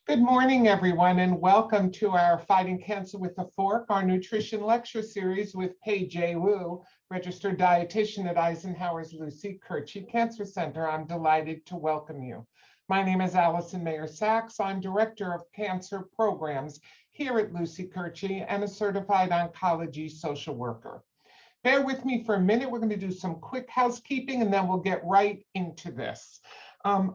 Good morning, everyone, and welcome to our Fighting Cancer with a Fork, our nutrition lecture series with Peichieh Wu, registered dietitian at Eisenhower's Lucy Peichieh Cancer Center. I'm delighted to welcome you. My name is Allison Mayer-Sachs. I'm Director of Cancer Programs here at Lucy Peichieh and a certified oncology social worker. Bear with me for a minute. We're going to do some quick housekeeping and then we'll get right into this.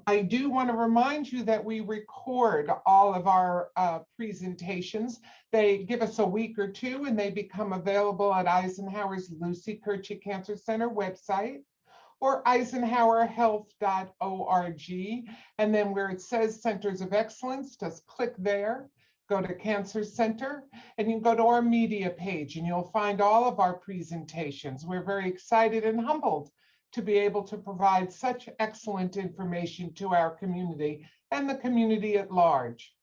I do want to remind you that we record all of our presentations. They give us a week or two and they become available at Eisenhower's Lucy Peichieh Cancer Center website or eisenhowerhealth.org. And then where it says Centers of Excellence, just click there. Go to Cancer Center, and you can go to our media page, and you'll find all of our presentations. We're very excited and humbled to be able to provide such excellent information to our community and the community at large.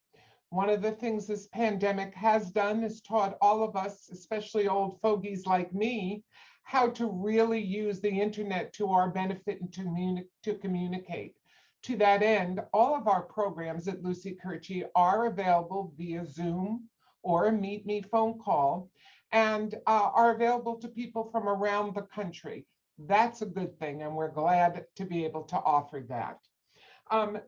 One of the things this pandemic has done is taught all of us, especially old fogies like me, how to really use the internet to our benefit and to communicate. To that end, all of our programs at Lucy Peichieh are available via Zoom or a Meet Me phone call and are available to people from around the country. That's a good thing, and we're glad to be able to offer that.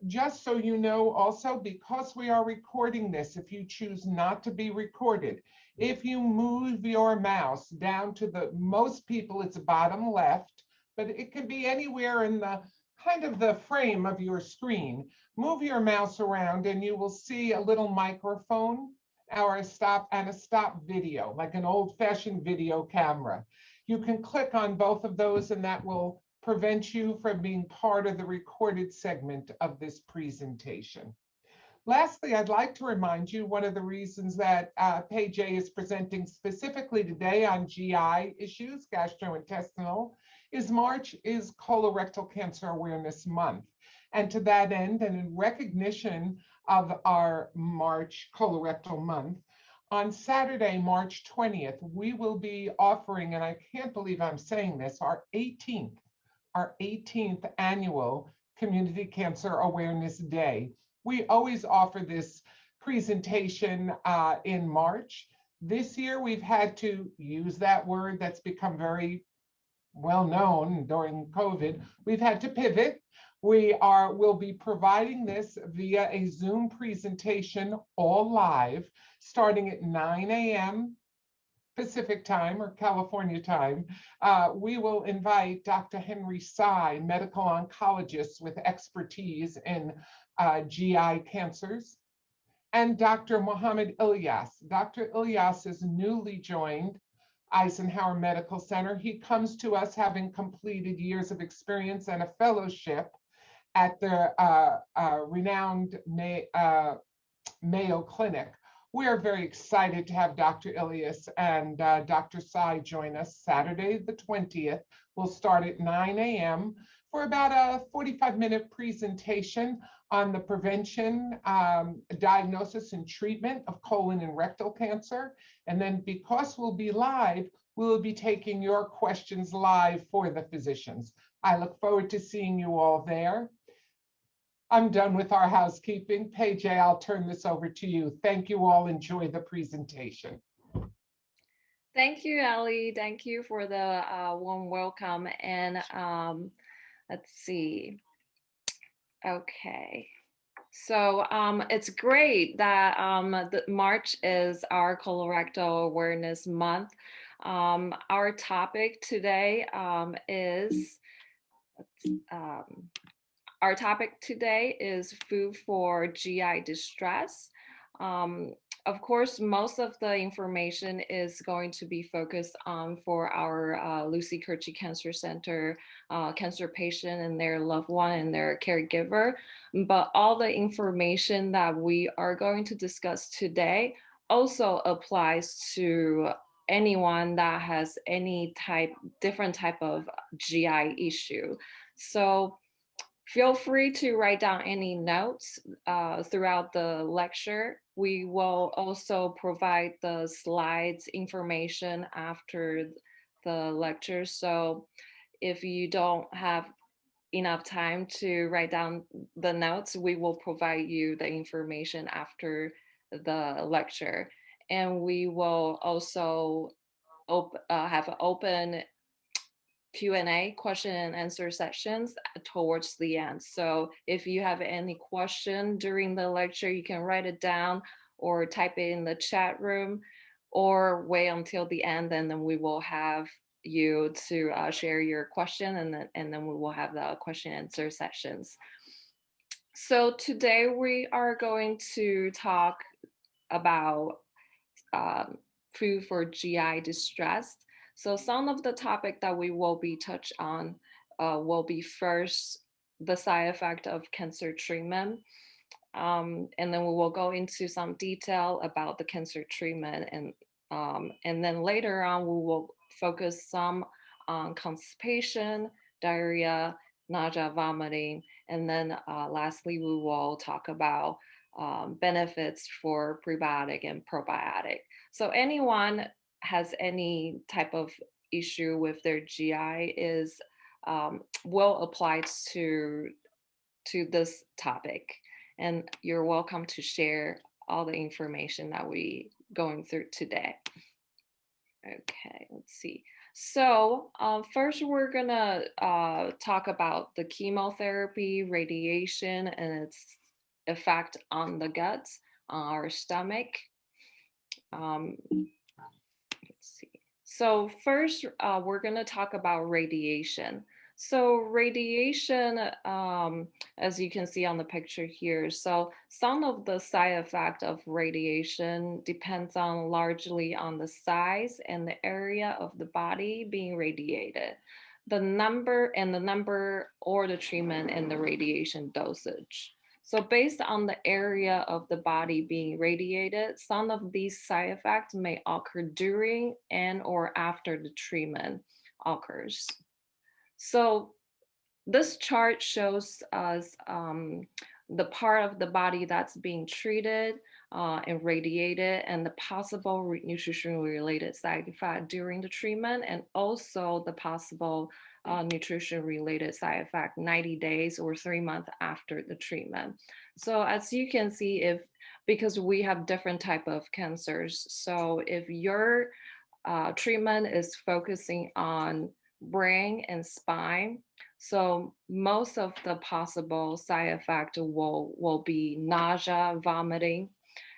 Just so you know also, because we are recording this, if you choose not to be recorded, if you move your mouse down to most people, it's bottom left, but it can be anywhere in the kind of the frame of your screen. Move your mouse around and you will see a little microphone or a stop video, like an old-fashioned video camera. You can click on both of those and that will prevent you from being part of the recorded segment of this presentation. Lastly, I'd like to remind you one of the reasons that Peichieh is presenting specifically today on GI issues, gastrointestinal, is March is Colorectal Cancer Awareness Month. And to that end, and in recognition of our March Colorectal Month, on Saturday, March 20th, we will be offering, and I can't believe I'm saying this, our 18th annual Community Cancer Awareness Day. We always offer this presentation in March. This year, we've had to use that word that's become very well known during COVID. We've had to pivot. We'll be providing this via a Zoom presentation, all live, starting at 9 a.m. Pacific time or California time. We will invite Dr. Henry Tsai, medical oncologist with expertise in GI cancers, and Dr. Mohammed Ilyas. Dr. Ilyas is newly joined Eisenhower Medical Center. He comes to us having completed years of experience and a fellowship at the renowned Mayo Clinic. We are very excited to have Dr. Ilyas and Dr. Tsai join us Saturday the 20th. We'll start at 9 a.m. for about a 45-minute presentation on the prevention, diagnosis, and treatment of colon and rectal cancer. And then because we'll be live, we'll be taking your questions live for the physicians. I look forward to seeing you all there. I'm done with our housekeeping. Peichieh, I'll turn this over to you. Thank you all. Enjoy the presentation. Thank you, Ellie. Thank you for the warm welcome. And let's see. Okay. So it's great that March is our Colorectal Awareness Month. Our topic today is food for GI distress. Of course, most of the information is going to be focused on for our Lucy Peichieh Cancer Center cancer patient and their loved one and their caregiver. But all the information that we are going to discuss today also applies to anyone that has any different type of GI issue. So feel free to write down any notes throughout the lecture. We will also provide the slides information after the lecture. So if you don't have enough time to write down the notes, we will provide you the information after the lecture. And we will also have an open Q&A, question and answer sessions towards the end. So if you have any question during the lecture, you can write it down or type it in the chat room, or wait until the end, and then we will have you to share your question, and then we will have the question and answer sessions. So today we are going to talk about food for GI distress. So some of the topic that we will be touched on will be first the side effect of cancer treatment. And then we will go into some detail about the cancer treatment, and then later on we will focus some on constipation, diarrhea, nausea, vomiting, and then lastly we will talk about benefits for prebiotic and probiotic. So anyone has any type of issue with their GI is will apply to this topic, and you're welcome to share all the information that we going through today. Okay, let's see. So first we're gonna talk about the chemotherapy, radiation, and its effect on the gut, on our stomach. Let's see. So first, we're going to talk about radiation. So radiation, as you can see on the picture here, so some of the side effect of radiation depends on largely on the size and the area of the body being radiated, the number or the treatment and the radiation dosage. So based on the area of the body being radiated, some of these side effects may occur during and or after the treatment occurs. So this chart shows us the part of the body that's being treated and radiated, and the possible nutrition-related side effect during the treatment, and also the possible nutrition-related side effect 90 days or 3 months after the treatment. So as you can see, because we have different type of cancers, so if your treatment is focusing on brain and spine, so most of the possible side effect will be nausea, vomiting,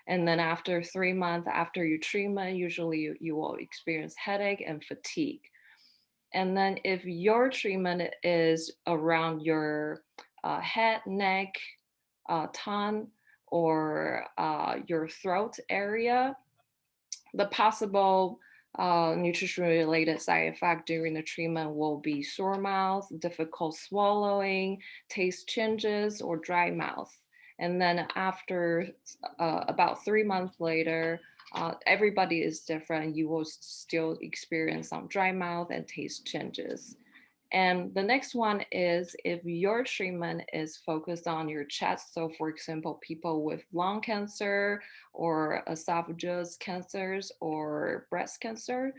and then after 3 months after your treatment, usually you will experience headache and fatigue. And then if your treatment is around your head, neck, tongue, or your throat area, the possible nutrition-related side effect during the treatment will be sore mouth, difficult swallowing, taste changes, or dry mouth. And then after about 3 months later, everybody is different. You will still experience some dry mouth and taste changes. And the next one is if your treatment is focused on your chest. So for example, people with lung cancer or esophagus cancers or breast cancer,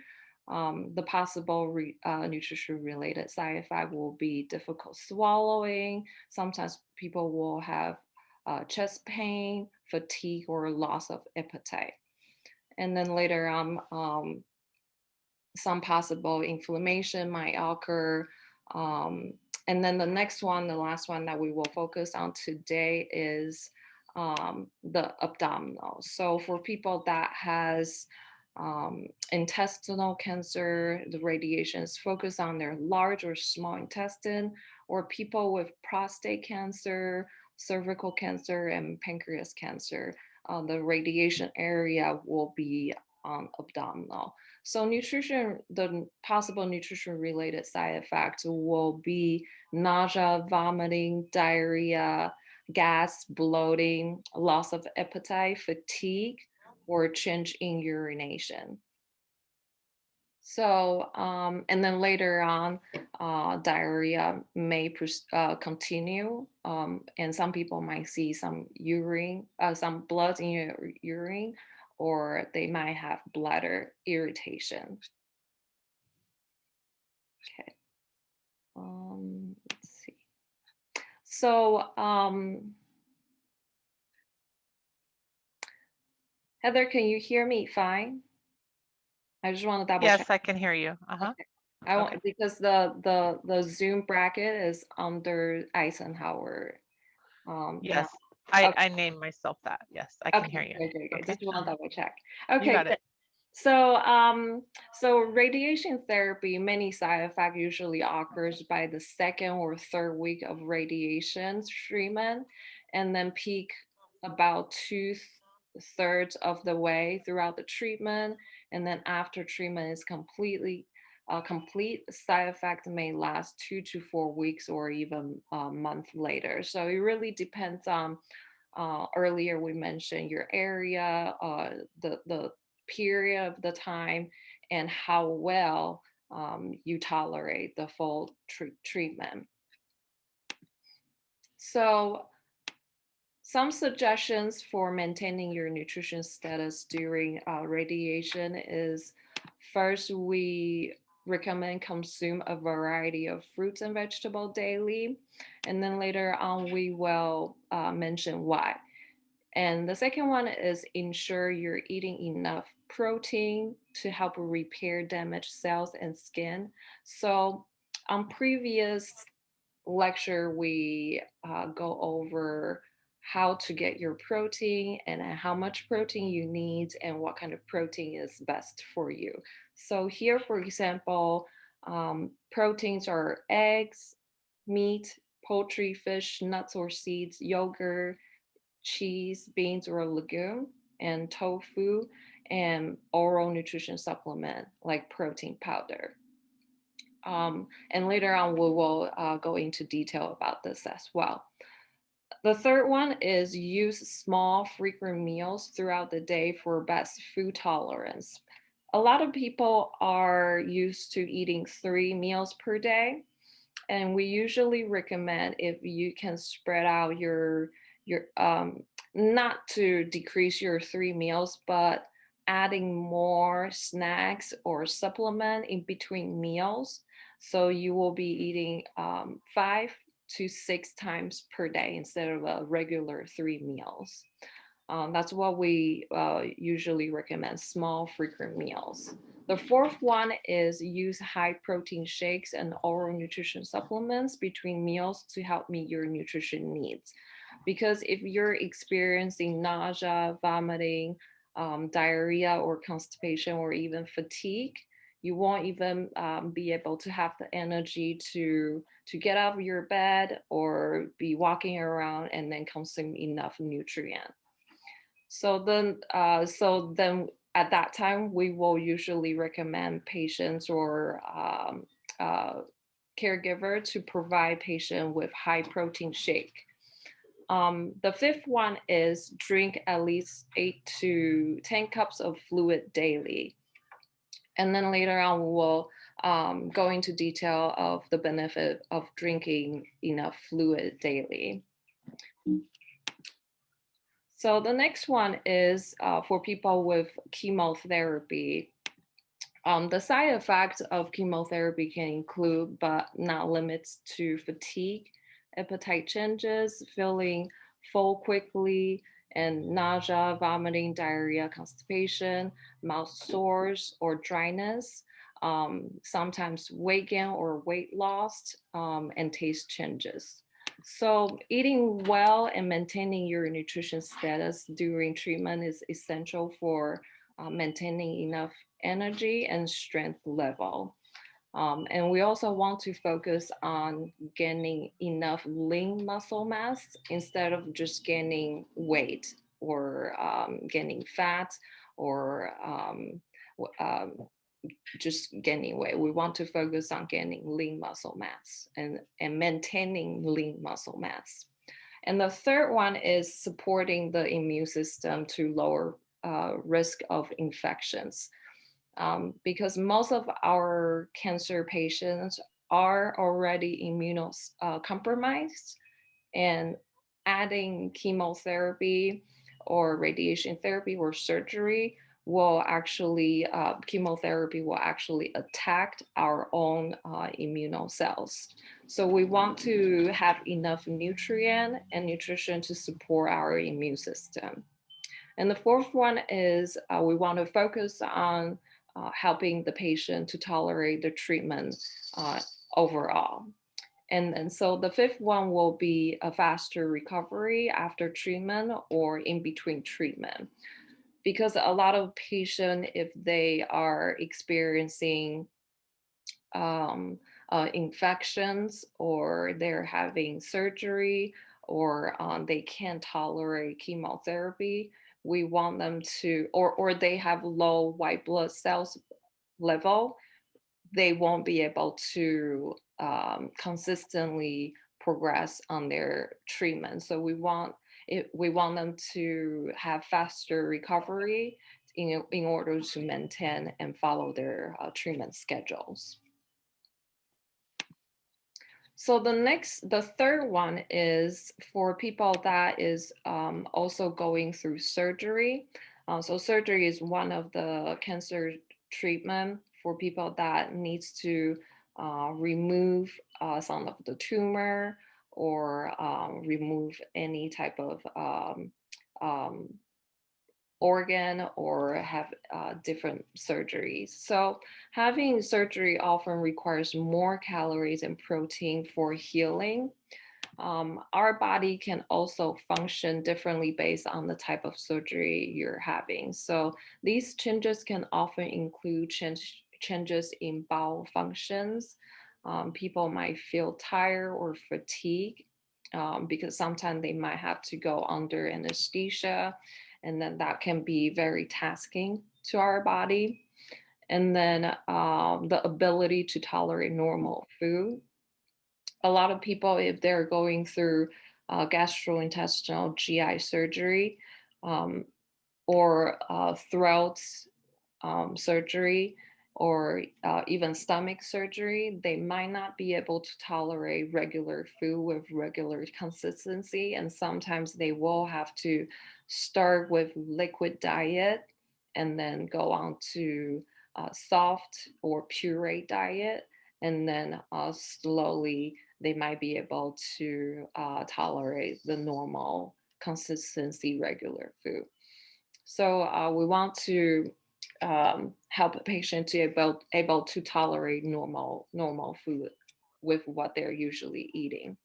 the possible nutrition-related side effect will be difficult swallowing. Sometimes people will have chest pain, fatigue, or loss of appetite. And then later on, some possible inflammation might occur. And then the next one, the last one that we will focus on today is the abdominal. So for people that has intestinal cancer, the radiation is focused on their large or small intestine, or people with prostate cancer, cervical cancer, and pancreas cancer. The radiation area will be on abdominal. So the possible nutrition-related side effects will be nausea, vomiting, diarrhea, gas, bloating, loss of appetite, fatigue, or change in urination. So, and then later on, diarrhea may continue, and some people might see some some blood in your urine, or they might have bladder irritation. Okay. Let's see. So, Heather, can you hear me fine? I just want to double check. Yes, I can hear you. Uh-huh. Okay. I Okay. want because the Zoom bracket is under Eisenhower. Now. Yes. I Okay. I named myself that. Yes, I can hear Okay. you. Good. Good. Good. Okay. Just want to Uh-huh. double check. You Okay. got Good. it. So, so radiation therapy, many side effect usually occurs by the second or third week of radiation treatment, and then peak about two-thirds of the way throughout the treatment, and then after treatment is completely complete, side effect may last 2 to 4 weeks or even a month later. So it really depends on earlier we mentioned your area, the period of the time, and how well you tolerate the full treatment. So some suggestions for maintaining your nutrition status during radiation is first, we recommend consume a variety of fruits and vegetables daily. And then later on, we will mention why. And the second one is ensure you're eating enough protein to help repair damaged cells and skin. So on previous lecture, we go over how to get your protein and how much protein you need and what kind of protein is best for you. So here, for example, proteins are eggs, meat, poultry, fish, nuts or seeds, yogurt, cheese, beans or legume, and tofu, and oral nutrition supplement like protein powder. And later on, we will go into detail about this as well. The third one is use small, frequent meals throughout the day for best food tolerance. A lot of people are used to eating 3 meals per day, and we usually recommend if you can spread out your not to decrease your 3 meals, but adding more snacks or supplement in between meals, so you will be eating 5 to 6 times per day instead of a regular 3 meals. That's what we usually recommend, small, frequent meals. The fourth one is use high protein shakes and oral nutrition supplements between meals to help meet your nutrition needs. Because if you're experiencing nausea, vomiting, diarrhea, or constipation, or even fatigue, you won't even be able to have the energy to get out of your bed or be walking around and then consume enough nutrient. So then at that time, we will usually recommend patients or uh, caregiver to provide patient with high protein shake. The fifth one is drink at least 8 to 10 cups of fluid daily. And then later on, we will go into detail of the benefit of drinking enough fluid daily. So the next one is for people with chemotherapy. The side effects of chemotherapy can include, but not limits to, fatigue, appetite changes, feeling full quickly, and nausea, vomiting, diarrhea, constipation, mouth sores or dryness, sometimes weight gain or weight loss, and taste changes. So, eating well and maintaining your nutrition status during treatment is essential for maintaining enough energy and strength level. And we also want to focus on gaining enough lean muscle mass instead of just gaining weight or gaining fat or just gaining weight. We want to focus on gaining lean muscle mass and maintaining lean muscle mass. And the third one is supporting the immune system to lower risk of infections. Because most of our cancer patients are already immunocompromised, and adding chemotherapy or radiation therapy or surgery will actually, chemotherapy will actually attack our own immune cells. So we want to have enough nutrient and nutrition to support our immune system. And the fourth one is we want to focus on helping the patient to tolerate the treatment overall. And so the fifth one will be a faster recovery after treatment or in between treatment. Because a lot of patients, if they are experiencing infections or they're having surgery or they can't tolerate chemotherapy, we want them to, or they have low white blood cells level, they won't be able to consistently progress on their treatment. So we want them to have faster recovery in order to maintain and follow their treatment schedules. So the third one is for people that is also going through surgery. So surgery is one of the cancer treatment for people that needs to remove some of the tumor or remove any type of organ or have different surgeries. So having surgery often requires more calories and protein for healing. Our body can also function differently based on the type of surgery you're having. So these changes can often include changes in bowel functions. People might feel tired or fatigued because sometimes they might have to go under anesthesia, and then that can be very tasking to our body. And then the ability to tolerate normal food. A lot of people, if they're going through gastrointestinal GI surgery or throat surgery or even stomach surgery, they might not be able to tolerate regular food with regular consistency. And sometimes they will have to start with liquid diet and then go on to soft or puree diet. And then slowly they might be able to tolerate the normal consistency regular food. So we want to help a patient to able to tolerate normal food with what they're usually eating.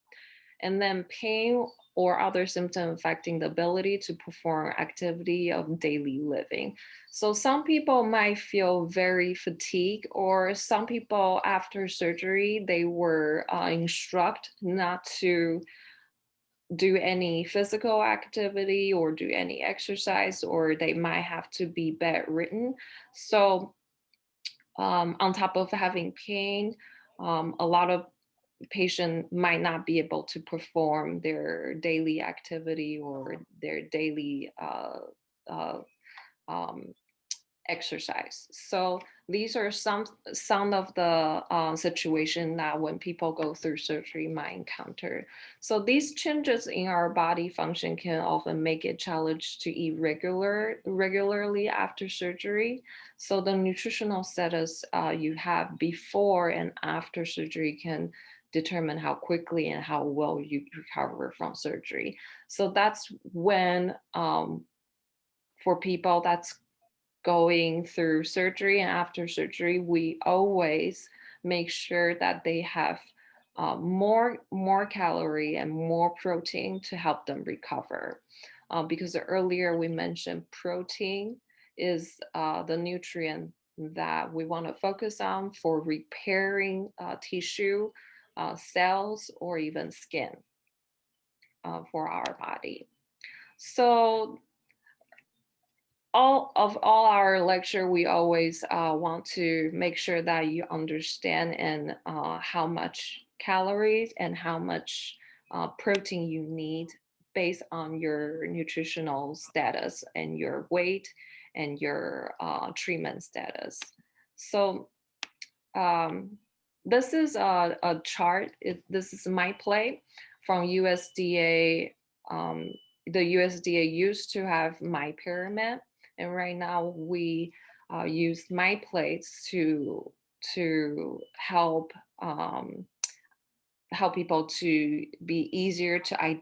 And then pain or other symptoms affecting the ability to perform activity of daily living. So some people might feel very fatigued, or some people after surgery, they were instructed not to do any physical activity or do any exercise, or they might have to be bedridden. So on top of having pain, a lot of patients might not be able to perform their daily activity or their daily exercise. So these are some of the situations that when people go through surgery might encounter. So these changes in our body function can often make it challenging to eat regularly after surgery. So the nutritional status you have before and after surgery can determine how quickly and how well you recover from surgery. So that's when for people that's going through surgery and after surgery, we always make sure that they have more calorie and more protein to help them recover. Because earlier we mentioned protein is the nutrient that we want to focus on for repairing tissue, cells, or even skin for our body. So all our lecture, we always want to make sure that you understand and how much calories and how much protein you need based on your nutritional status and your weight and your treatment status. So this is a chart. This is my plate from USDA. The USDA used to have my pyramid. And right now we use my plates to help help people to be easier to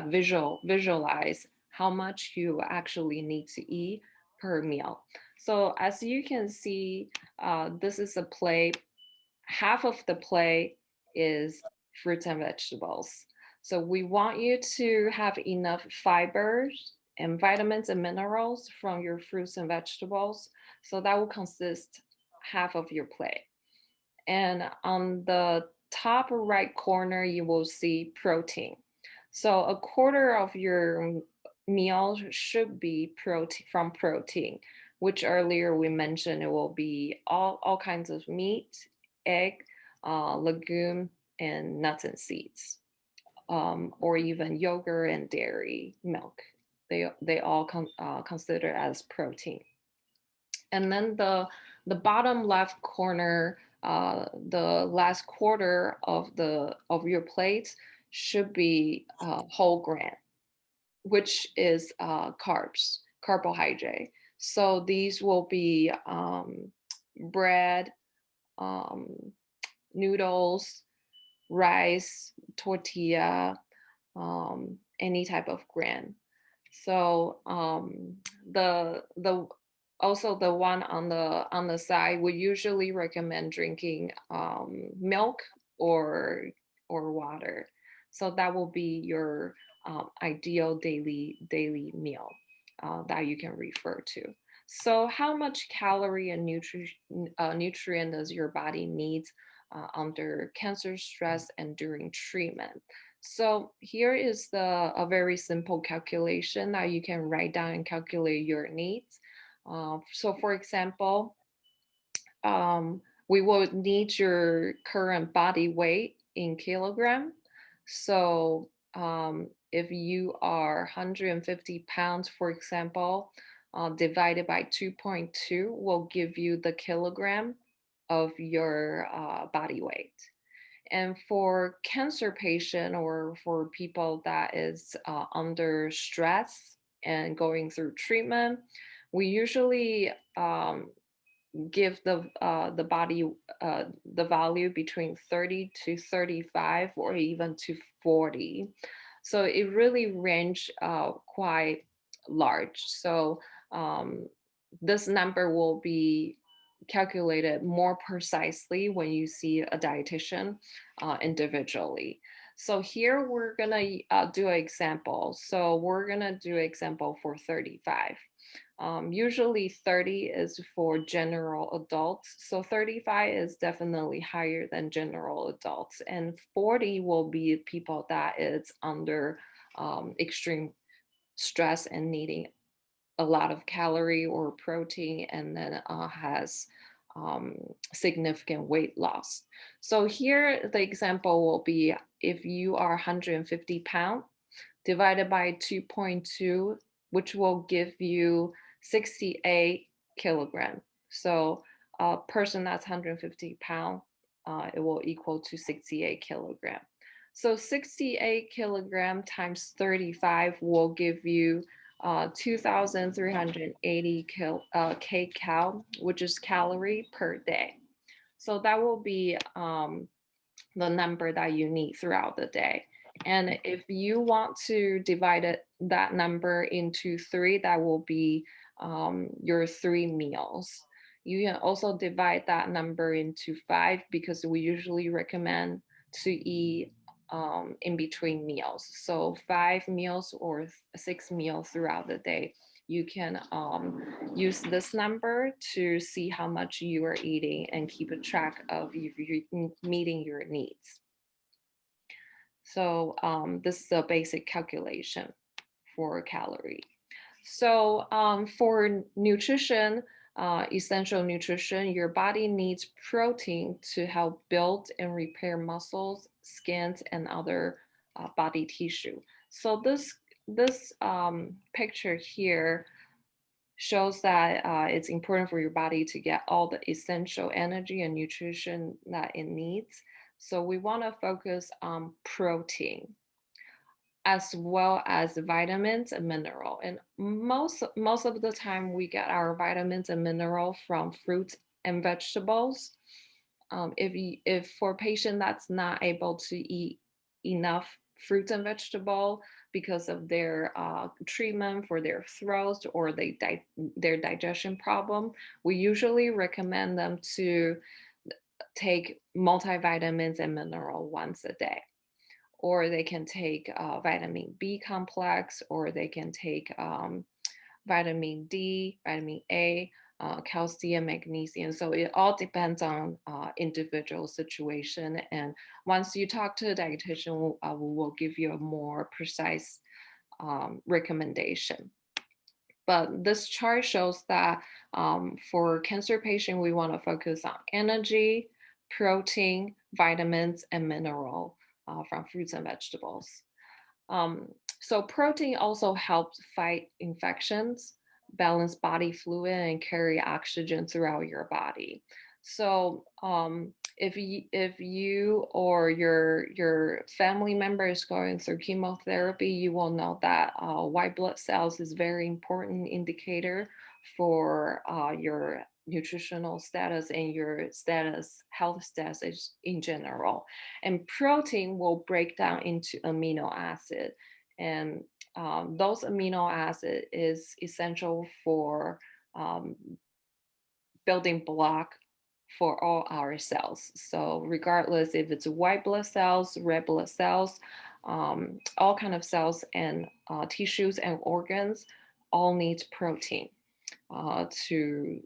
visualize how much you actually need to eat per meal. So as you can see, this is a plate. Half of the plate is fruits and vegetables. So we want you to have enough fibers and vitamins and minerals from your fruits and vegetables. So that will consist half of your plate. And on the top right corner, you will see protein. So a quarter of your meal should be protein, which earlier we mentioned it will be all kinds of meat, egg, legume, and nuts and seeds, or even yogurt and dairy, milk. They all consider as protein. And then the bottom left corner, the last quarter of your plate should be whole grain, which is carbohydrate. So these will be bread, um, noodles, rice, tortilla, any type of grain. So the also the one on the side, we usually recommend drinking milk or water. So that will be your ideal daily meal that you can refer to. So how much calorie and nutrient does your body need under cancer stress and during treatment? So here is a very simple calculation that you can write down and calculate your needs. So for example, we will need your current body weight in kilogram. So if you are 150 pounds, for example, divided by 2.2 will give you the kilogram of your body weight. And for cancer patient or for people that is under stress and going through treatment, we usually give the body the value between 30 to 35 or even to 40. So it really range quite large. So this number will be calculated more precisely when you see a dietitian individually. So here we're gonna do an example. So we're gonna do an example for 35. Usually 30 is for general adults. So 35 is definitely higher than general adults. And 40 will be people that is under extreme stress and needing a lot of calorie or protein, and then has significant weight loss. So here the example will be if you are 150 pounds divided by 2.2, which will give you 68 kilogram. So a person that's 150 pounds, it will equal to 68 kilogram. So 68 kilogram times 35 will give you 2,380 kcal, which is calorie per day. So that will be the number that you need throughout the day. And if you want to divide that number into 3, that will be your 3 meals. You can also divide that number into 5 because we usually recommend to eat in between meals. So 5 meals or 6 meals throughout the day. You can use this number to see how much you are eating and keep a track of if you're meeting your needs. So this is a basic calculation for calorie. So for nutrition, essential nutrition, your body needs protein to help build and repair muscles, skins, and other body tissue. So this picture here shows that it's important for your body to get all the essential energy and nutrition that it needs. So we want to focus on protein. as well as vitamins and mineral. And most of the time we get our vitamins and mineral from fruits and vegetables. If for a patient that's not able to eat enough fruits and vegetable because of their treatment for their throat or their digestion problem, we usually recommend them to take multivitamins and mineral once a day, or they can take vitamin B complex, or they can take vitamin D, vitamin A, calcium, magnesium. So it all depends on individual situation. And once you talk to a dietitian, we will give you a more precise recommendation. But this chart shows that for cancer patient, we want to focus on energy, protein, vitamins, and mineral from fruits and vegetables. So protein also helps fight infections, balance body fluid, and carry oxygen throughout your body. So if you or your family member is going through chemotherapy, you will know that white blood cells is very important indicator for your nutritional status and your health status in general. And protein will break down into amino acid, and those amino acid is essential for building block for all our cells. So regardless if it's white blood cells, red blood cells, all kind of cells and tissues and organs all need protein to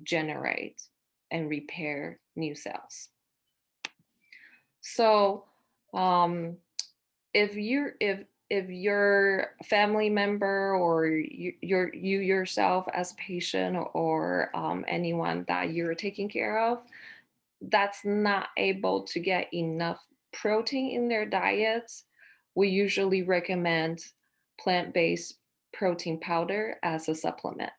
generate and repair new cells. So if your family member or you yourself as a patient or anyone that you're taking care of that's not able to get enough protein in their diets, we usually recommend plant-based protein powder as a supplement.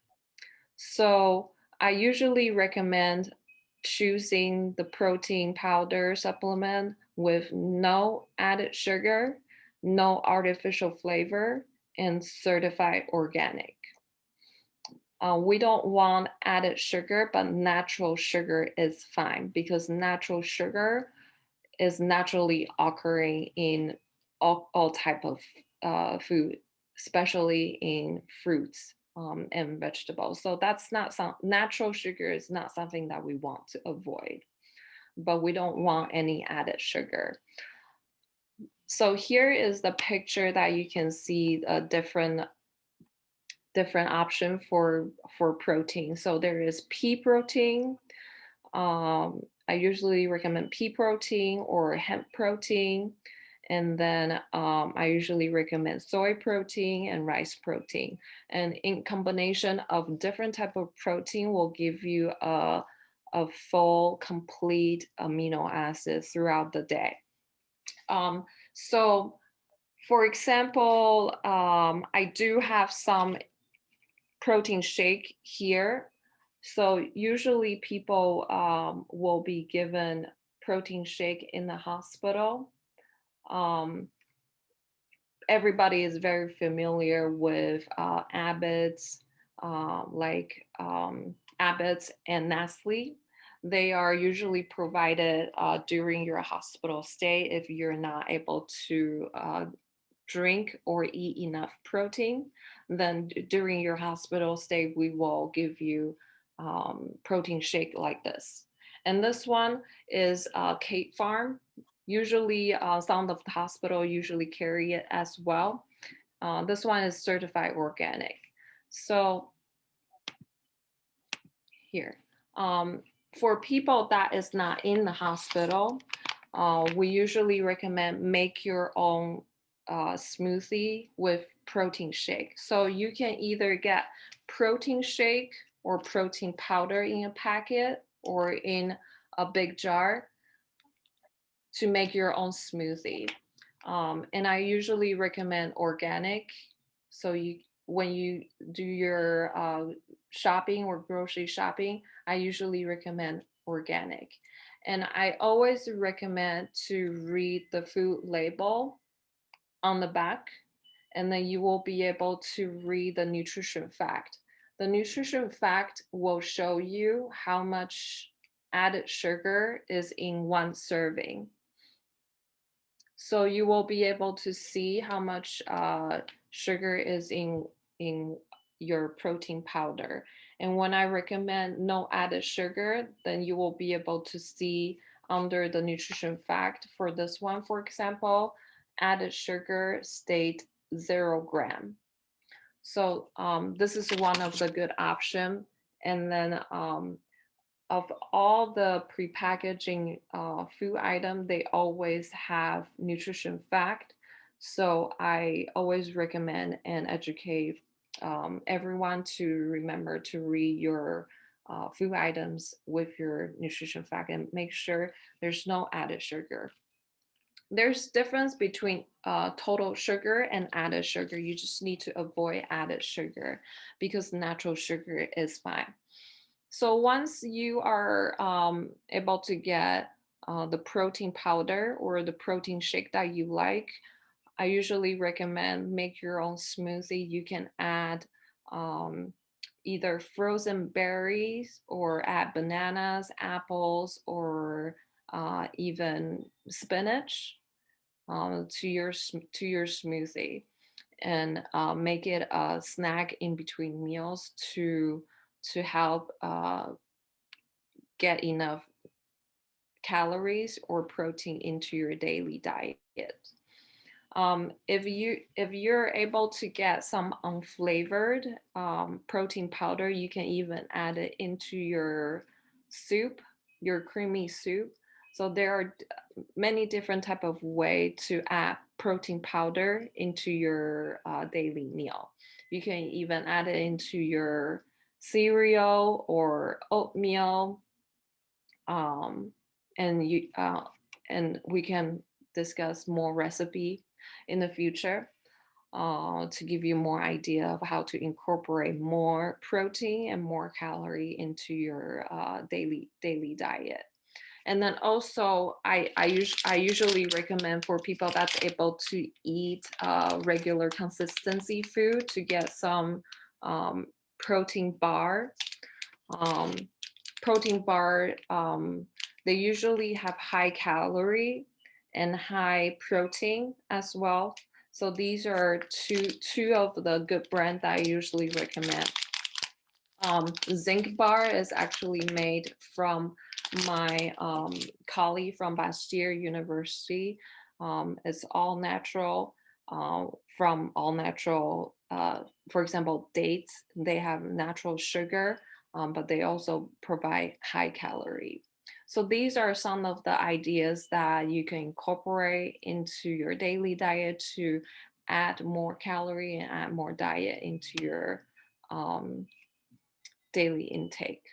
So I usually recommend choosing the protein powder supplement with no added sugar, no artificial flavor, and certified organic. We don't want added sugar, but natural sugar is fine because natural sugar is naturally occurring in all type of food, especially in fruits and vegetables. So that's not natural sugar is not something that we want to avoid, but we don't want any added sugar. So here is the picture that you can see a different option for protein. So there is pea protein. I usually recommend pea protein or hemp protein. And then I usually recommend soy protein and rice protein. And in combination of different type of protein will give you a full, complete amino acid throughout the day. So for example, I do have some protein shake here. So usually people will be given protein shake in the hospital. Everybody is very familiar with Abbott's, Abbott's and Nestle. They are usually provided during your hospital stay if you're not able to drink or eat enough protein. Then during your hospital stay, we will give you protein shake like this. And this one is Kate Farm. Usually some of the hospital usually carry it as well. This one is certified organic. So here, for people that is not in the hospital, we usually recommend make your own smoothie with protein shake. So you can either get protein shake or protein powder in a packet or in a big jar to make your own smoothie. And I usually recommend organic. So when you do your shopping or grocery shopping, I usually recommend organic. And I always recommend to read the food label on the back, and then you will be able to read the nutrition fact. The nutrition fact will show you how much added sugar is in one serving. So you will be able to see how much sugar is in your protein powder. And when I recommend no added sugar, then you will be able to see under the nutrition fact for this one, for example, added sugar state 0 gram. So this is one of the good option. And then of all the prepackaging food item, they always have nutrition fact. So I always recommend and educate everyone to remember to read your food items with your nutrition fact and make sure there's no added sugar. There's difference between total sugar and added sugar. You just need to avoid added sugar because natural sugar is fine. So once you are able to get the protein powder or the protein shake that you like, I usually recommend make your own smoothie. You can add either frozen berries or add bananas, apples, or even spinach to your smoothie, and make it a snack in between meals to help get enough calories or protein into your daily diet. If you're able to get some unflavored protein powder, you can even add it into your soup, your creamy soup. So there are many different type of way to add protein powder into your daily meal. You can even add it into your cereal or oatmeal, um, and we can discuss more recipe in the future to give you more idea of how to incorporate more protein and more calorie into your daily diet. And then also, I usually recommend for people that's able to eat regular consistency food to get some protein bar. Um, Protein bar, they usually have high calorie and high protein as well. So these are two of the good brands that I usually recommend. Zinc bar is actually made from my colleague from Bastyr University. It's all natural, from all natural, for example, dates. They have natural sugar, but they also provide high calorie. So these are some of the ideas that you can incorporate into your daily diet to add more calorie and add more diet into your daily intake.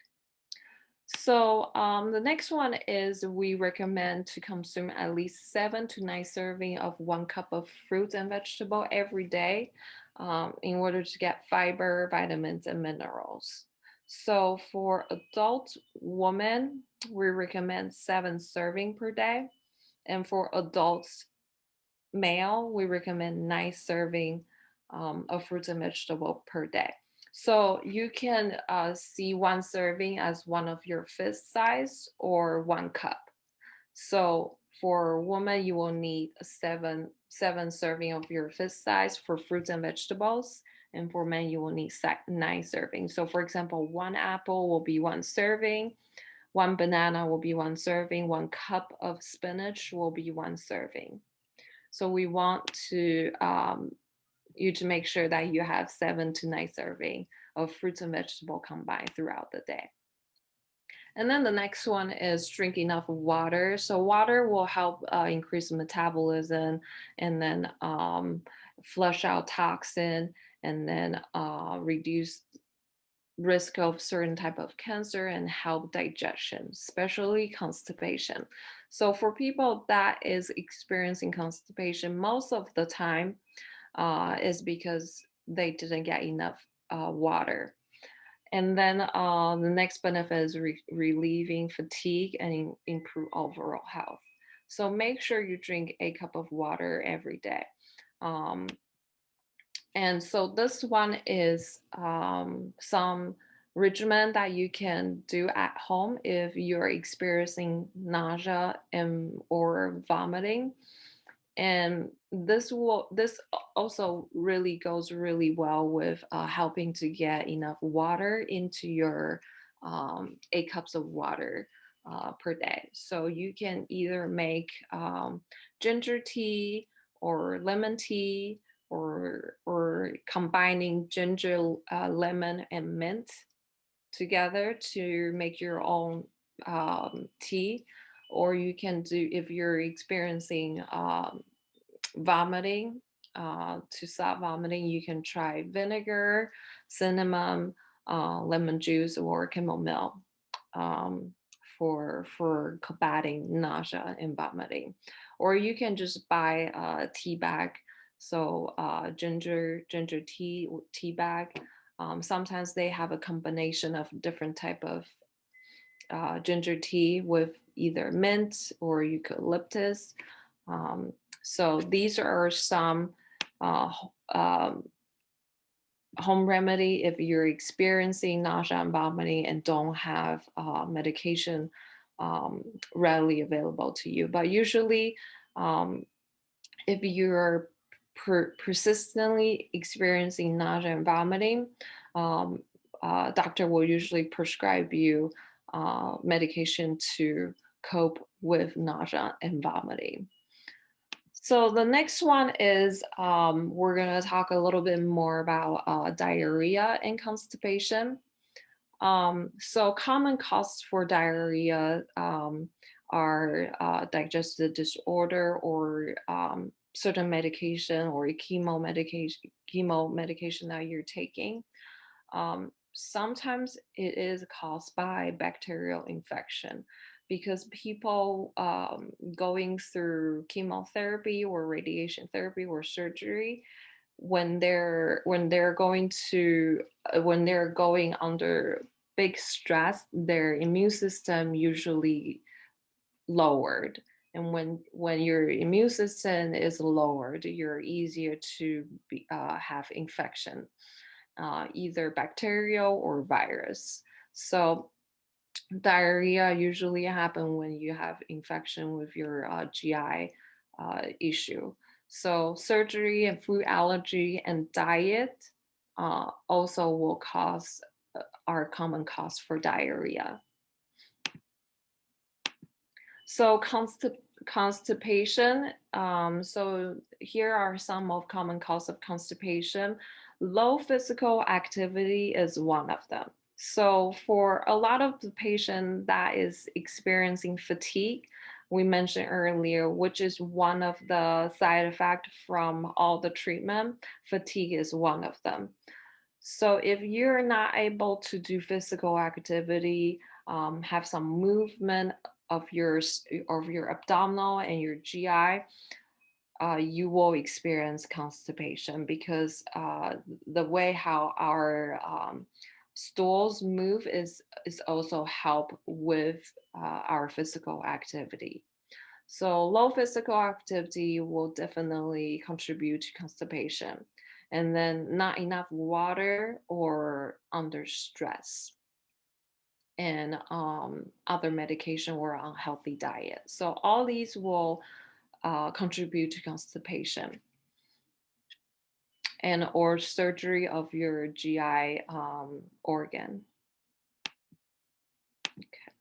So the next one is we recommend to consume at least 7 to 9 serving of 1 cup of fruits and vegetable every day in order to get fiber, vitamins, and minerals. So for adult women, we recommend 7 serving per day. And for adults male, we recommend 9 serving of fruits and vegetable per day. So you can see 1 serving as one of your fist size or 1 cup. So for women, you will need seven serving of your fist size for fruits and vegetables. And for men, you will need 9 servings. So for example, 1 apple will be 1 serving, 1 banana will be 1 serving, 1 cup of spinach will be 1 serving. So we want to you to make sure that you have 7 to 9 serving of fruits and vegetable combined throughout the day. And then the next one is drink enough water. So water will help increase metabolism and then flush out toxin and then reduce risk of certain type of cancer and help digestion, especially constipation. So for people that is experiencing constipation, most of the time is because they didn't get enough water. And then the next benefit is relieving fatigue and improve overall health. So make sure you drink a cup of water every day. And so this one is some regimen that you can do at home if you're experiencing nausea and or vomiting. And this also really goes really well with helping to get enough water into your 8 cups of water per day. So you can either make ginger tea or lemon tea, or combining ginger, lemon, and mint together to make your own tea. Or you can do, if you're experiencing vomiting, to stop vomiting, you can try vinegar, cinnamon, lemon juice, or chamomile, for combating nausea and vomiting. Or you can just buy a tea bag. So ginger tea bag. Sometimes they have a combination of different type of ginger tea with either mint or eucalyptus. So these are some uh, home remedy if you're experiencing nausea and vomiting and don't have medication readily available to you. But usually, if you're persistently experiencing nausea and vomiting, doctor will usually prescribe you medication to cope with nausea and vomiting. So the next one is we're going to talk a little bit more about diarrhea and constipation. So common causes for diarrhea are digestive disorder, or certain medication or chemo medication that you're taking. Sometimes it is caused by bacterial infection, because people going through chemotherapy or radiation therapy or surgery, when they're going under big stress, their immune system usually lowered. And when your immune system is lowered, you're easier to have infection, either bacterial or virus. So diarrhea usually happen when you have infection with your GI issue. So surgery and food allergy and diet also will cause are common cause for diarrhea. So constipation. So here are some of common cause of constipation. Low physical activity is one of them. So for a lot of the patient that is experiencing fatigue, we mentioned earlier, which is one of the side effects from all the treatment, fatigue is one of them. So if you're not able to do physical activity, have some movement of your abdominal and your GI, you will experience constipation, because the way how our stools move is also help with our physical activity. So low physical activity will definitely contribute to constipation. And then not enough water or under stress, and other medication or unhealthy diet. So all these will contribute to constipation, and or surgery of your GI organ. Okay.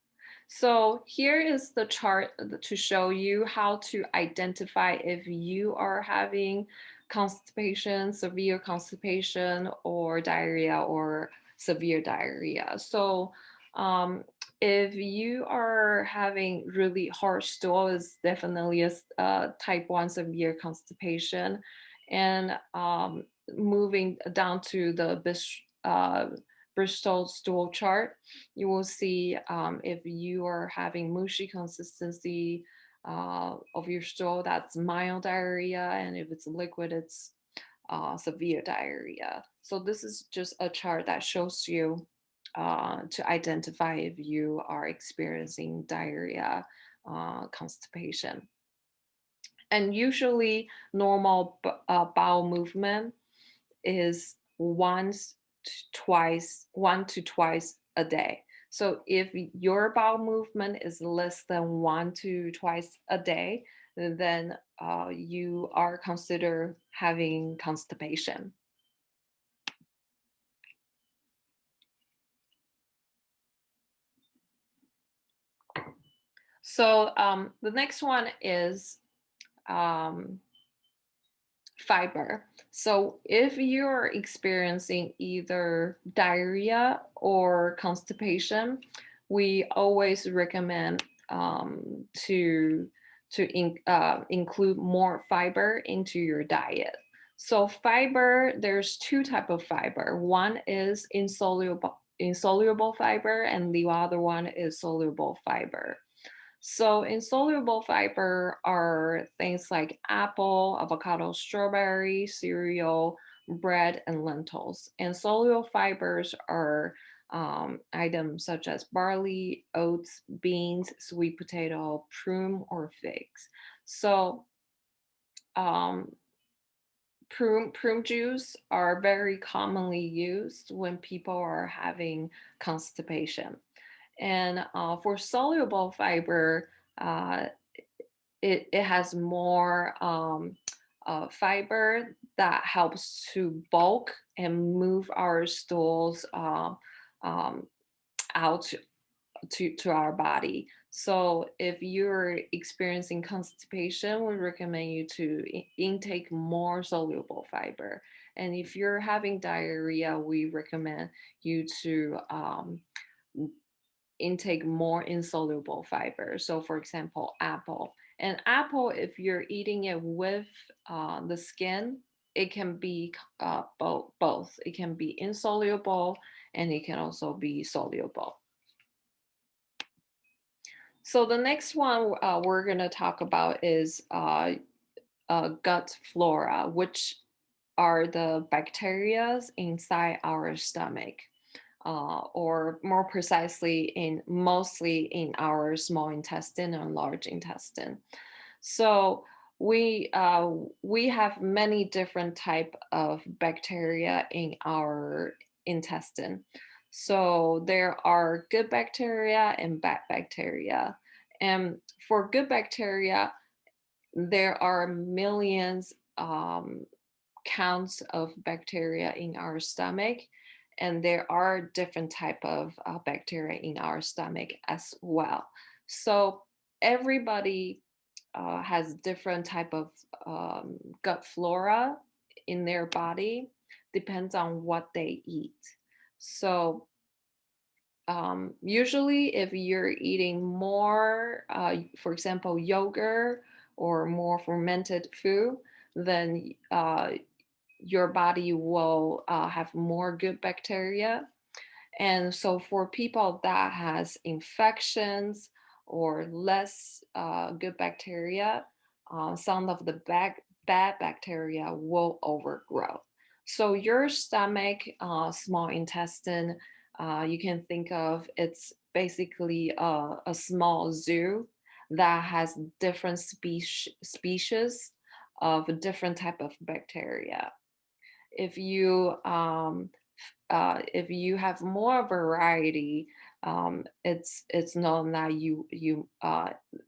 So here is the chart to show you how to identify if you are having constipation, severe constipation, or diarrhea, or severe diarrhea. So if you are having really hard stool, is definitely a type 1 severe constipation. And moving down to the Bristol stool chart, you will see if you are having mushy consistency of your stool, that's mild diarrhea, and if it's liquid, it's severe diarrhea. So this is just a chart that shows you to identify if you are experiencing diarrhea, constipation. And usually normal bowel movement is one to twice a day. So if your bowel movement is less than 1 to 2 a day, then you are considered having constipation. So the next one is fiber. So if you're experiencing either diarrhea or constipation, we always recommend to include more fiber into your diet. So fiber, there's two type of fiber. One is insoluble fiber, and the other one is soluble fiber. So insoluble fiber are things like apple, avocado, strawberry, cereal, bread, and lentils. And soluble fibers are items such as barley, oats, beans, sweet potato, prune, or figs. So um, prune juice are very commonly used when people are having constipation. And for soluble fiber, uh, it has more fiber that helps to bulk and move our stools um, out to our body. So if you're experiencing constipation, we recommend you to intake more soluble fiber. And if you're having diarrhea, we recommend you to intake more insoluble fiber. So for example, apple. And apple, if you're eating it with the skin, it can be both. It can be insoluble and it can also be soluble. So the next one we're going to talk about is gut flora, which are the bacteria inside our stomach. Or more precisely, mostly in our small intestine and large intestine. So we have many different type of bacteria in our intestine. So there are good bacteria and bad bacteria. And for good bacteria, there are millions counts of bacteria in our stomach, and there are different type of bacteria in our stomach as well. So everybody has different type of gut flora in their body, depends on what they eat. So usually if you're eating more, for example, yogurt or more fermented food, then your body will have more good bacteria. And so for people that has infections or less good bacteria, some of the bad bacteria will overgrow. So your stomach, small intestine, you can think of it's basically a small zoo that has different species of different type of bacteria. If you have more variety, it's known that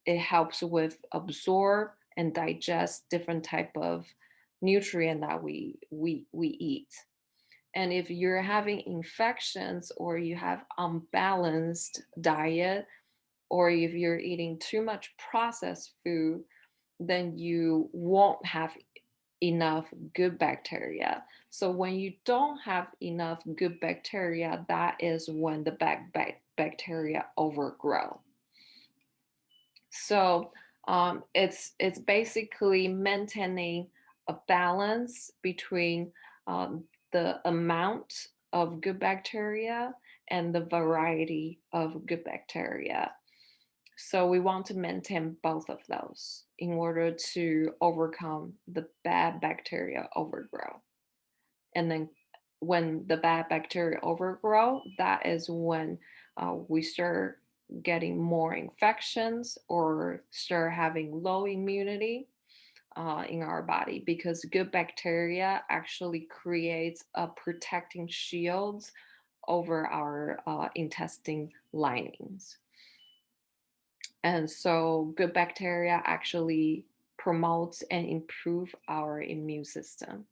it helps with absorb and digest different type of nutrient that we eat. And if you're having infections or you have unbalanced diet, or if you're eating too much processed food, then you won't have enough good bacteria. So when you don't have enough good bacteria, that is when the bad bacteria overgrow. So it's basically maintaining a balance between the amount of good bacteria and the variety of good bacteria. So we want to maintain both of those in order to overcome the bad bacteria overgrow. And then when the bad bacteria overgrow, that is when we start getting more infections or start having low immunity. in our body, because good bacteria actually creates a protecting shields over our intestine linings. And so good bacteria actually promotes and improve our immune system.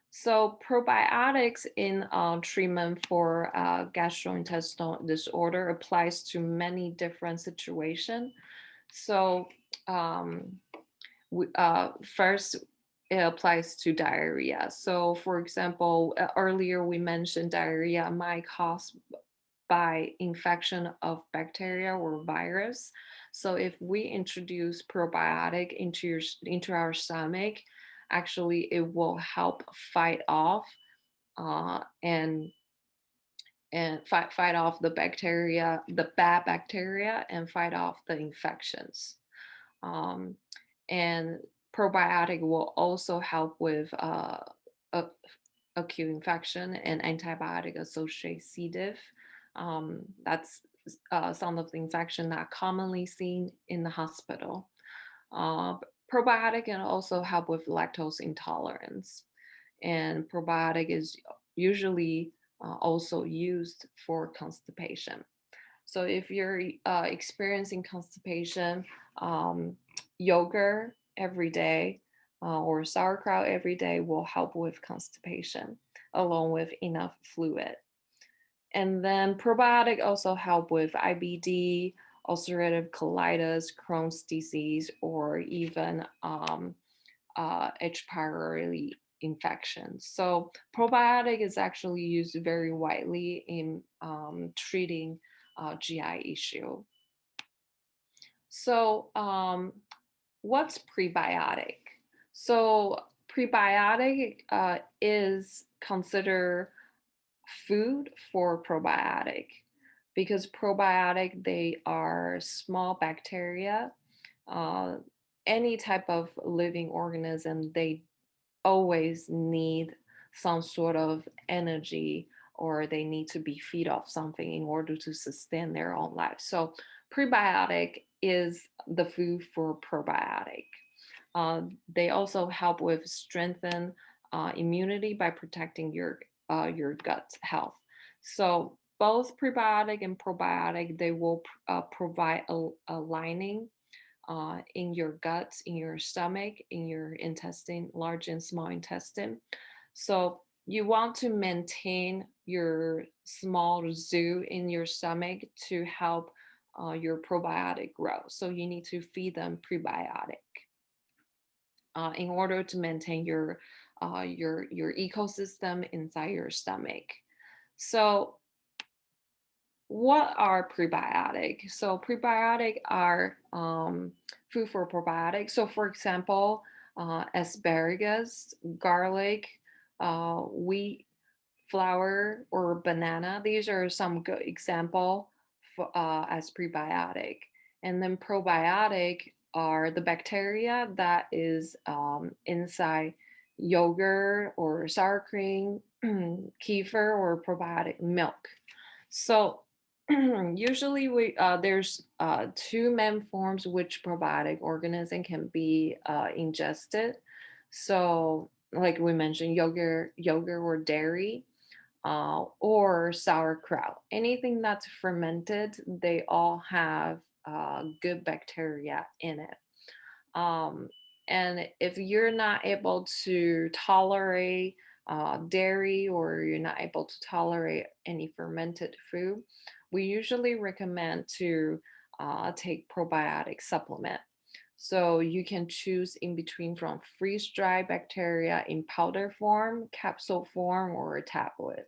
So probiotics in treatment for gastrointestinal disorder applies to many different situations. So first, it applies to diarrhea. So for example, earlier we mentioned diarrhea might cause by infection of bacteria or virus. So if we introduce probiotic into our stomach, actually it will help fight off and fight off the bacteria, the bad bacteria, and fight off the infections. Um, and probiotic will also help with acute infection and antibiotic associated C. diff. That's some of the infection that commonly seen in the hospital. Probiotic can also help with lactose intolerance, and probiotic is usually also used for constipation. So if you're experiencing constipation, yogurt every day or sauerkraut every day will help with constipation, along with enough fluid. And then probiotic also help with IBD, ulcerative colitis, Crohn's disease, or even H. pylori infections. So probiotic is actually used very widely in treating GI issue. So what's prebiotic? So prebiotic is considered food for probiotic, because probiotic, they are small bacteria. Any type of living organism, they always need some sort of energy, or they need to be fed off something in order to sustain their own life. So prebiotic is the food for probiotic. They also help with strengthen immunity by protecting your gut health. So both prebiotic and probiotic, they will provide a lining in your gut, in your stomach, in your intestine, large and small intestine. So you want to maintain your small zoo in your stomach to help your probiotic grow. So you need to feed them prebiotic in order to maintain your ecosystem inside your stomach. So what are prebiotic? So prebiotic are food for probiotic. So for example, asparagus, garlic, wheat flour, or banana. These are some good example for, as prebiotic. And then probiotic are the bacteria that is inside yogurt or sour cream, kefir, or probiotic milk. So usually there's two main forms which probiotic organism can be ingested. So like we mentioned, yogurt or dairy, or sauerkraut. Anything that's fermented, they all have good bacteria in it. And if you're not able to tolerate dairy, or you're not able to tolerate any fermented food, we usually recommend to take probiotic supplement. So you can choose in between from freeze-dried bacteria in powder form, capsule form, or a tablet.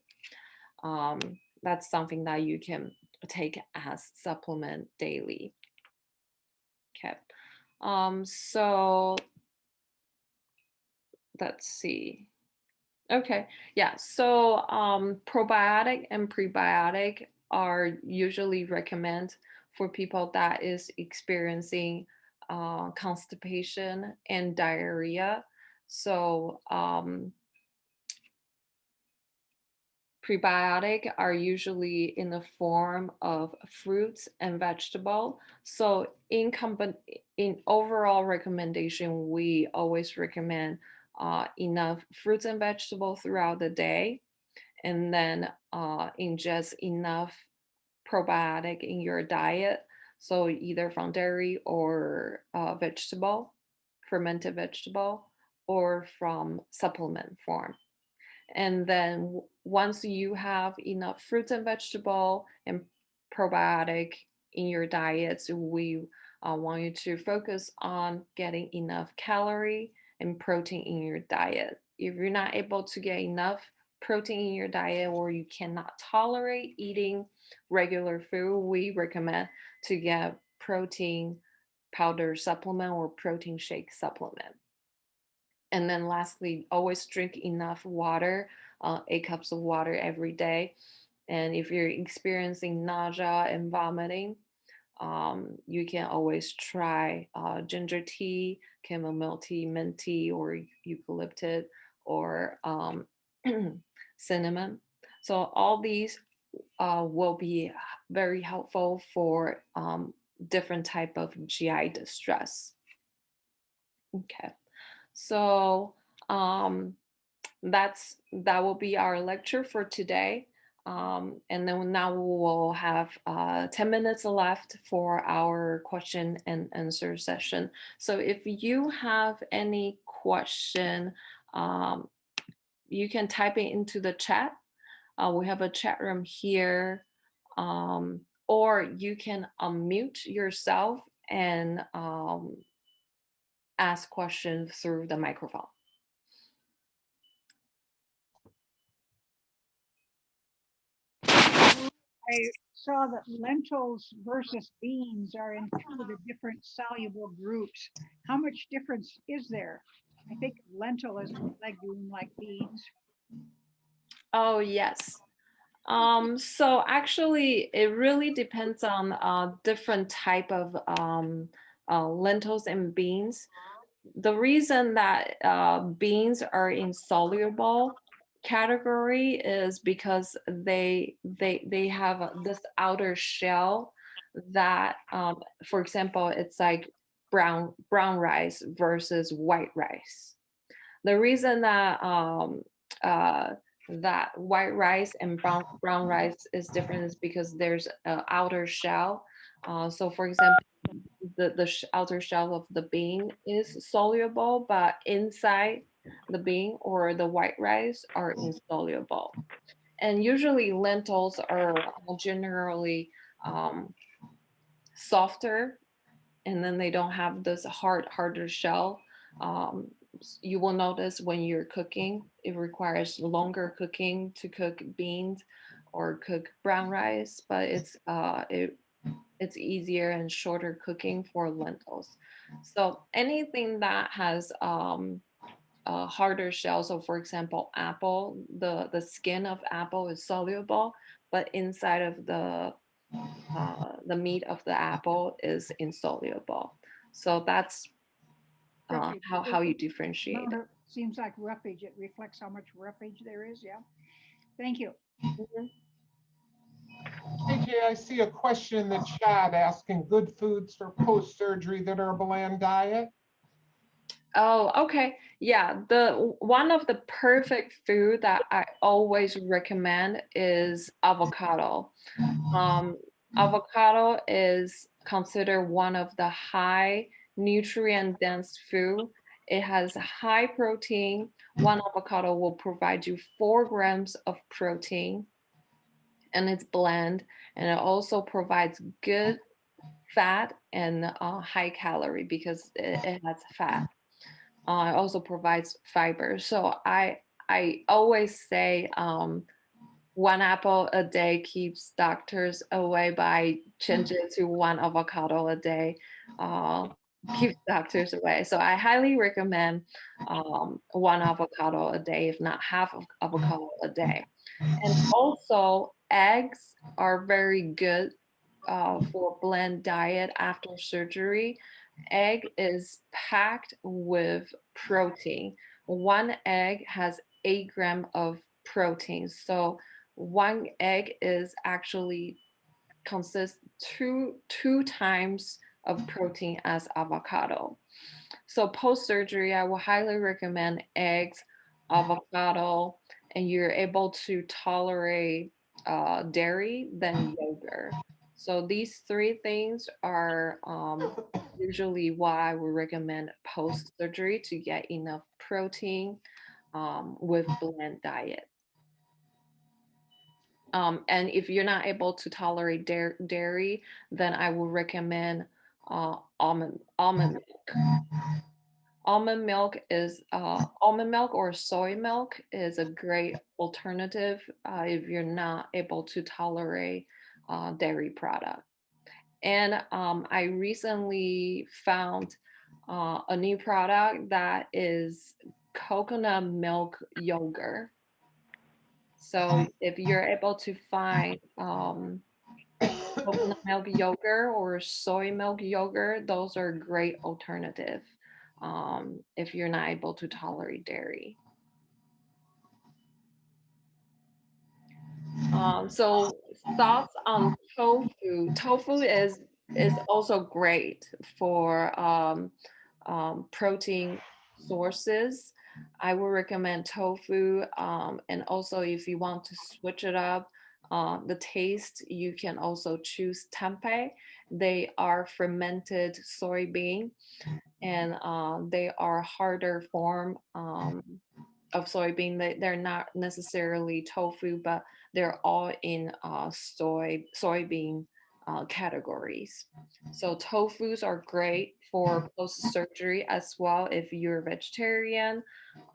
That's something that you can take as supplement daily. Okay. So let's see. Okay, yeah, so probiotic and prebiotic are usually recommended for people that is experiencing constipation and diarrhea. So prebiotic are usually in the form of fruits and vegetable. So in overall recommendation, we always recommend enough fruits and vegetables throughout the day, and then ingest enough probiotic in your diet. So either from dairy or vegetable, fermented vegetable, or from supplement form. And then once you have enough fruits and vegetable and probiotic in your diets, we want you to focus on getting enough calorie and protein in your diet. If you're not able to get enough protein in your diet, or you cannot tolerate eating regular food, we recommend to get protein powder supplement or protein shake supplement. And then lastly, always drink enough water, 8 cups of water every day. And if you're experiencing nausea and vomiting, you can always try ginger tea, chamomile tea, mint tea, or eucalyptus, or cinnamon. So all these will be very helpful for different type of GI distress. Okay. So that will be our lecture for today. And then now we will have 10 minutes left for our question and answer session. So if you have any question, you can type it into the chat. We have a chat room here, or you can unmute yourself and ask questions through the microphone. I saw that lentils versus beans are in two of the different soluble groups. How much difference is there? I think lentil is a legume like beans. Oh, yes. So actually, it really depends on different type of lentils and beans. The reason that beans are insoluble category is because they have this outer shell that, for example, it's like brown rice versus white rice. The reason that that white rice and brown rice is different is because there's an outer shell. So for example, the outer shell of the bean is soluble, but inside the bean or the white rice are insoluble. And usually lentils are generally softer, and then they don't have this harder shell. Um, you will notice when you're cooking, it requires longer cooking to cook beans or cook brown rice, but it's easier and shorter cooking for lentils. So anything that has a harder shell, so for example, apple, the skin of apple is soluble, but inside of the meat of the apple is insoluble. So that's how you differentiate it. Seems like roughage. It reflects how much roughage there is. Yeah. Thank you. Mhm. Peichieh, I see a question in the chat asking good foods for post-surgery that are a bland diet. Oh, okay. Yeah, the one of the perfect food that I always recommend is avocado. Avocado is considered one of the high nutrient dense food. It has high protein. One avocado will provide you 4 grams of protein, and it's bland, and it also provides good fat and high calorie because it has fat. It also provides fiber. So I always say 1 apple a day keeps doctors away, by changing it to 1 avocado a day keeps doctors away. So I highly recommend 1 avocado a day, if not half of avocado a day. And also eggs are very good for blend diet after surgery. Egg is packed with protein. 1 egg has 8 grams of protein. So 1 egg is actually consists two times of protein as avocado. So post-surgery, I will highly recommend eggs, avocado, and you're able to tolerate dairy, then yogurt. So these three things are usually what I would recommend post-surgery to get enough protein with blend diet. And if you're not able to tolerate dairy, then I would recommend almond milk. Almond milk or soy milk is a great alternative if you're not able to tolerate dairy product. And I recently found a new product that is coconut milk yogurt. So if you're able to find coconut milk yogurt or soy milk yogurt, those are great alternative if you're not able to tolerate dairy. So thoughts on tofu. Tofu is also great for protein sources. I would recommend tofu, and also if you want to switch it up, the taste, you can also choose tempeh. They are fermented soybean, and they are harder form of soybean. They're not necessarily tofu, but they're all in soybean categories. So tofus are great for post-surgery as well if you're a vegetarian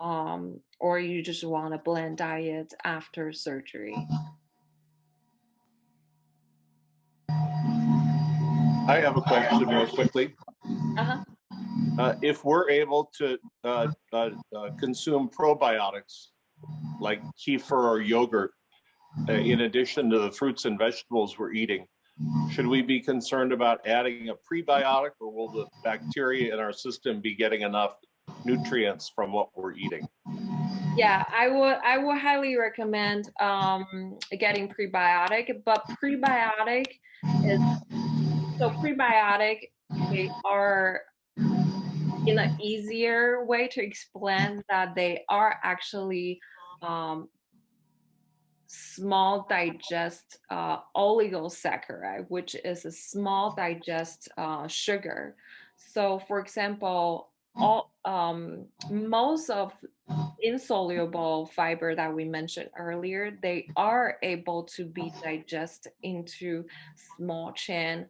or you just want a blend diet after surgery. I have a question real quickly. Uh-huh. If we're able to consume probiotics like kefir or yogurt, in addition to the fruits and vegetables we're eating, should we be concerned about adding a prebiotic, or will the bacteria in our system be getting enough nutrients from what we're eating? Yeah, I would highly recommend getting prebiotic, but prebiotic, they are, in an easier way to explain, that they are actually small digest oligosaccharide, which is a small digest sugar. So for example, most of insoluble fiber that we mentioned earlier, they are able to be digested into small chain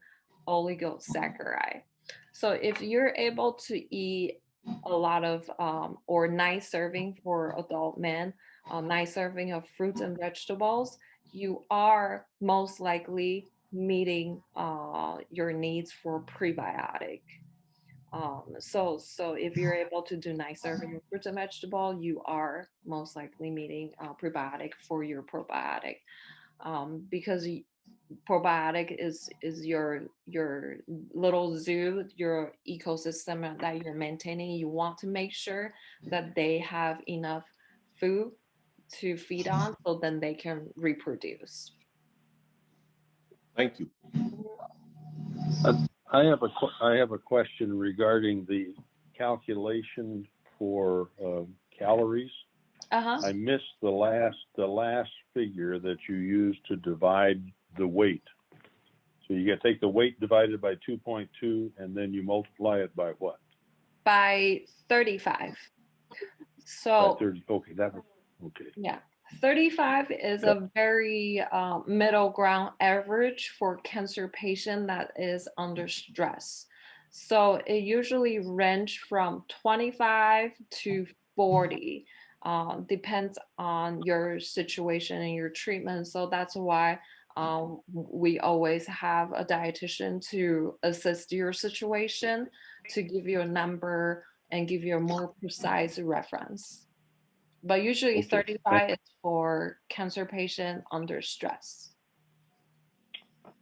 oligosaccharide. So if you're able to eat a lot of or nice serving for adult men, a nice serving of fruits and vegetables, you are most likely meeting your needs for prebiotic. So if you're able to do nice serving of fruits and vegetable, you are most likely meeting prebiotic for your probiotic, because probiotic is your little zoo, your ecosystem that you're maintaining. You want to make sure that they have enough food to feed on, so then they can reproduce. Thank you. I have a question regarding the calculation for calories. I missed the last figure that you used to divide the weight. So you got to take the weight divided by 2.2, and then you multiply it by what? By 35. So by 30. Okay, that was okay. Yeah, 35 is a very middle ground average for cancer patient that is under stress. So it usually range from 25 to 40, depends on your situation and your treatment. So that's why we always have a dietitian to assist your situation, to give you a number and give you a more precise reference. But usually 35 is for cancer patient under stress.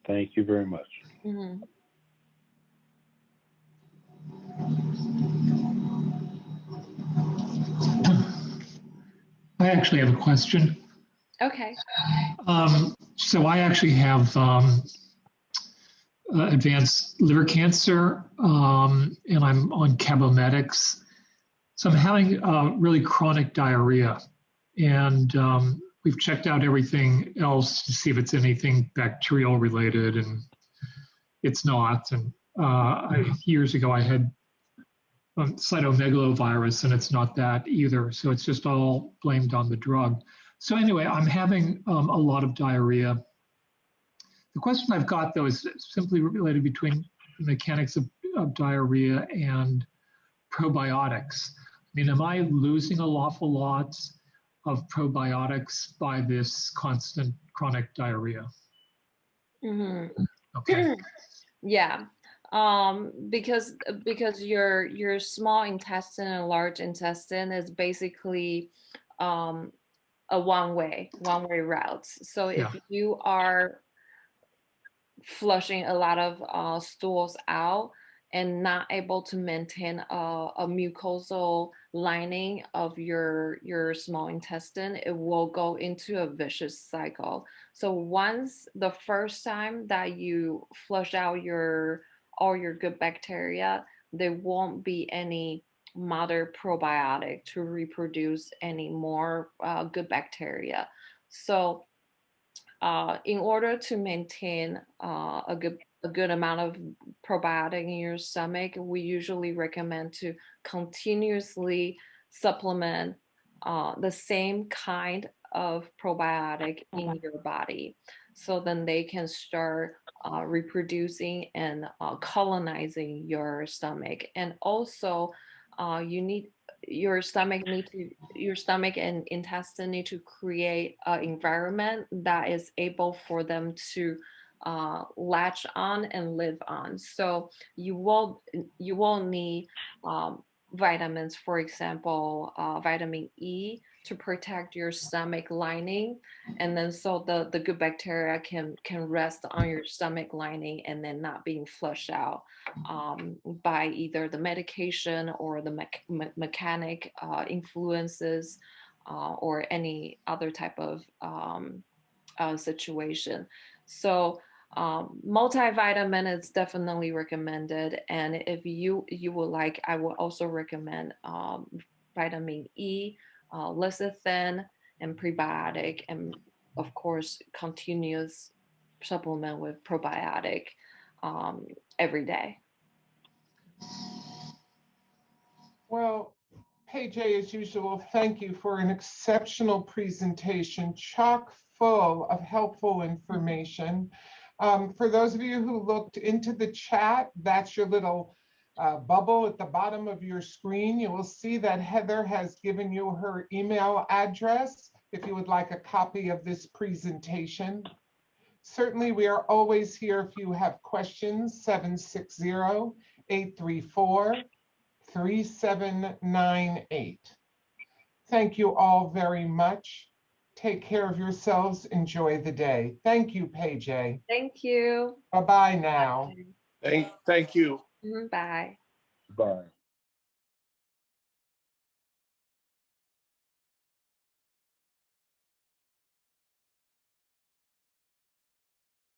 Thank you very much. Mm-hmm. I actually have a question. Okay. So I actually have advanced liver cancer, and I'm on Cabometyx. So I'm having really chronic diarrhea, and we've checked out everything else to see if it's anything bacterial related, and it's not. And years ago I had cytomegalovirus, and it's not that either. So it's just all blamed on the drug. So anyway, I'm having a lot of diarrhea. The question I've got, though, is simply related between the mechanics of diarrhea and probiotics. I mean, am I losing an awful lot of probiotics by this constant chronic diarrhea? Mm-hmm. Okay. Yeah. Because your small intestine and large intestine is basically a one-way route. So if you are flushing a lot of stools out and not able to maintain a mucosal lining of your small intestine, it will go into a vicious cycle. So once the first time that you flush out all your good bacteria, there won't be any mother probiotic to reproduce any more good bacteria. So in order to maintain a good amount of probiotic in your stomach, we usually recommend to continuously supplement the same kind of probiotic in your body. So then they can start reproducing and colonizing your stomach. And also your stomach and intestine need to create an environment that is able for them to latch on and live on. So you will need vitamins, for example, vitamin E to protect your stomach lining, and then so the good bacteria can rest on your stomach lining and then not being flushed out by either the medication or the mechanic influences or any other type of situation. So multivitamin is definitely recommended, and if you would like, I will also recommend vitamin E, lecithin, and prebiotic, and of course continuous supplement with probiotic every day. Well, Peichieh, as usual, thank you for an exceptional presentation, chock full of helpful information. For those of you who looked into the chat, that's your little bubble at the bottom of your screen. You will see that Heather has given you her email address if you would like a copy of this presentation. Certainly, we are always here if you have questions, 760-834-3798. Thank you all very much. Take care of yourselves. Enjoy the day. Thank you, Peichieh. Thank you. Bye-bye now. Thank you. Bye. Bye.